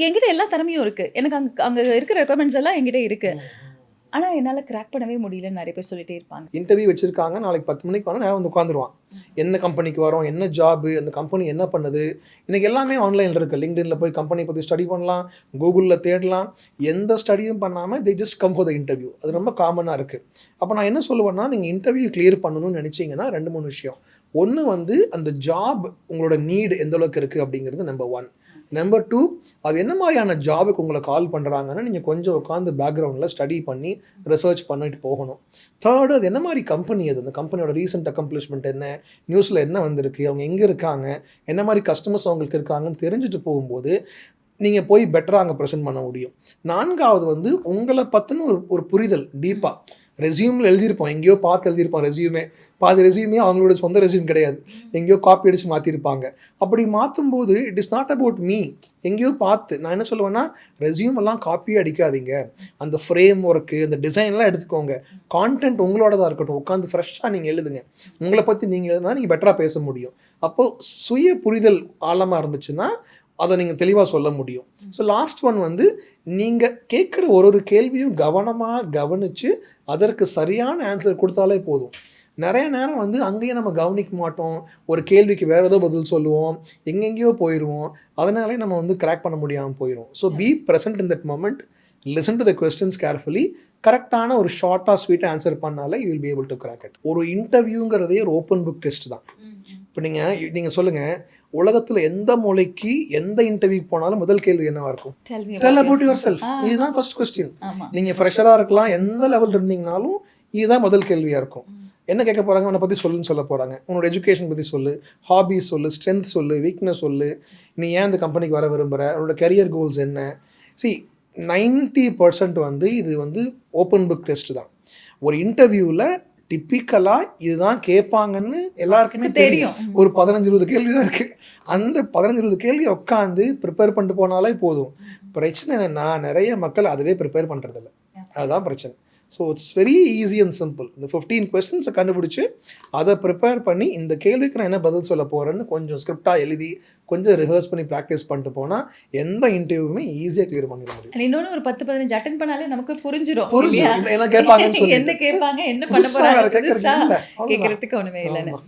என்கிட்ட எல்லா திறமையும் இருக்குது, எனக்கு அங்கே இருக்கிற ரெக்குவயர்மெண்ட்ஸ் எல்லாம் என்கிட்ட இருக்குது. ஆனால் என்னால் கிராக் பண்ணவே முடியலன்னு நிறைய பேர் சொல்லிகிட்டே இருப்பாங்க. இன்டர்வியூ வச்சுருக்காங்க, நாளைக்கு 10 மணிக்கு வேணால் நேரம் வந்து உட்காந்துருவான். எந்த கம்பெனிக்கு வரோம், என்ன ஜாபு, அந்த கம்பெனி என்ன பண்ணுது, இன்றைக்கி எல்லாமே ஆன்லைனில் இருக்குது. லிங்க்டினில் போய் கம்பெனி பற்றி ஸ்டடி பண்ணலாம், கூகுளில் தேடலாம். எந்த ஸ்டடியும் பண்ணாமல் they just come for the interview. அது ரொம்ப காமனாக இருக்குது. அப்போ நான் என்ன சொல்லுவேன்னா, நீங்கள் இன்டர்வியூ கிளியர் பண்ணணும்னு நினச்சிங்கன்னா 2-3 விஷயம். ஒன்று வந்து அந்த ஜாப் உங்களோட நீடு எந்த அளவுக்கு இருக்குது அப்படிங்கிறது நம்பர் 1. நம்பர் 2, அது என்ன மாதிரியான ஜாபுக்கு உங்களை கால் பண்ணுறாங்கன்னு நீங்கள் கொஞ்சம் உட்காந்து பேக்ரவுண்டில் ஸ்டடி பண்ணி ரிசர்ச் பண்ணிட்டு போகணும். தேர்டு, அது என்ன மாதிரி கம்பெனி, அது அந்த கம்பெனியோட ரீசெண்ட் அக்கம்ப்ளிஷ்மெண்ட் என்ன, நியூஸில் என்ன வந்திருக்கு, அவங்க எங்கே இருக்காங்க, என்ன மாதிரி கஸ்டமர்ஸ் அவங்களுக்கு இருக்காங்கன்னு தெரிஞ்சுட்டு போகும்போது நீங்கள் போய் பெட்டராக அங்கே ப்ரெசென்ட் பண்ண முடியும். 4வது வந்து உங்களை பற்றின ஒரு புரிதல் டீப்பாக. ரெசியூமில் எழுதியிருப்போம், எங்கேயோ பார்த்து எழுதியிருப்போம் ரெசியூமே. பாதி ரெசியூமே அவங்களோட சொந்த ரெசியூம் கிடையாது, எங்கேயோ காப்பி அடித்து மாற்றிருப்பாங்க. அப்படி மாற்றும்போது it is not about me. எங்கேயோ பார்த்து நான் என்ன சொல்லுவேன்னா, ரெசியூம் எல்லாம் காப்பியே அடிக்காதீங்க. அந்த ஃப்ரேம் ஒர்க்கு, அந்த டிசைன்லாம் எடுத்துக்கோங்க. கான்டென்ட் உங்களோடதாக இருக்கட்டும். உட்காந்து ஃப்ரெஷ்ஷாக நீங்கள் எழுதுங்க. உங்களை பற்றி நீங்கள் எழுதுனா நீங்கள் பெட்டராக பேச முடியும். அப்போது சுய புரிதல் ஆழமாக இருந்துச்சுன்னா அதை நீங்கள் தெளிவாக சொல்ல முடியும். ஸோ லாஸ்ட் ஒன் வந்து நீங்கள் கேட்குற ஒரு கேள்வியும் கவனமாக கவனித்து அதற்கு சரியான ஆன்சர் கொடுத்தாலே போதும். நிறைய நேரம் வந்து அங்கேயே நம்ம கவனிக்க மாட்டோம், ஒரு கேள்விக்கு வேறு ஏதோ பதில் சொல்லுவோம், எங்கெங்கேயோ போயிடுவோம். அதனாலே நம்ம வந்து கிராக் பண்ண முடியாமல் போயிடும். So be present in that moment, listen to the questions carefully. கரெக்டான ஒரு ஷார்ட்டாக ஸ்வீட்டாக ஆன்சர் பண்ணாலே you will be able to crack it. ஒரு இன்டர்வியூங்கிறதே ஒரு ஓப்பன் புக் டெஸ்ட் தான். இப்போ நீங்கள் சொல்லுங்கள், உலகத்தில் எந்த மூலைக்கு எந்த இன்டர்வியூ போனாலும் முதல் கேள்வி என்னவா இருக்கும்? Tell about your self. இதுதான் ஃபர்ஸ்ட் கொஸ்டின். நீங்கள் ஃப்ரெஷராக இருக்கலாம், எந்த லெவல் இருந்தீங்கனாலும் இதுதான் முதல் கேள்வியாக இருக்கும். என்ன கேட்க போகிறாங்க? உன்னை பற்றி சொல்லுன்னு சொல்ல போகிறாங்க. உன்னோட எஜுகேஷன் பற்றி சொல்லு, ஹாபிஸ் சொல்லு, ஸ்ட்ரென்த் சொல்லு, வீக்னஸ் சொல்லு, நீ ஏன் இந்த கம்பெனிக்கு வர விரும்புகிற, உன்னோட கரியர் கோல்ஸ் என்ன. 90% வந்து இது வந்து ஓப்பன் புக் டெஸ்ட் தான். ஒரு இன்டர்வியூவில் டிப்பிக்கலாக இதுதான் கேட்பாங்கன்னு எல்லாருக்குமே தெரியும். ஒரு 15-20 கேள்வி தான் இருக்குது. அந்த 15-20 கேள்வி உட்காந்து ப்ரிப்பேர் பண்ணிட்டு போனாலே போதும். பிரச்சனை என்னென்னா, நிறைய மக்கள் அதுவே ப்ரிப்பேர் பண்ணுறதில்ல. அதுதான் பிரச்சனை. So it's very easy and simple. இந்த 15 கொஸ்டின்ஸை கண்டுபிடிச்சி அதை ப்ரிப்பேர் பண்ணி இந்த கேள்விக்கு நான் என்ன பதில் சொல்ல போகிறேன்னு கொஞ்சம் ஸ்கிரிப்டாக எழுதி கொஞ்சம் ரிஹர்ஸ் பண்ணி ப்ராக்டிஸ் பண்ணிட்டு போனால் எந்த இன்டர்வியூமே ஈஸியாக கிளியர் பண்ணிட முடியும். இன்னொன்று ஒரு 10-15 அட்டன் பண்ணாலே நமக்கு புரிஞ்சிடும் என்ன கேட்பாங்கன்னு சொல்லி, என்ன கேட்பாங்க, என்ன பண்ண போகிறாங்க கேட்கறதுக்கு ஒன்றுமே இல்லைன்னு.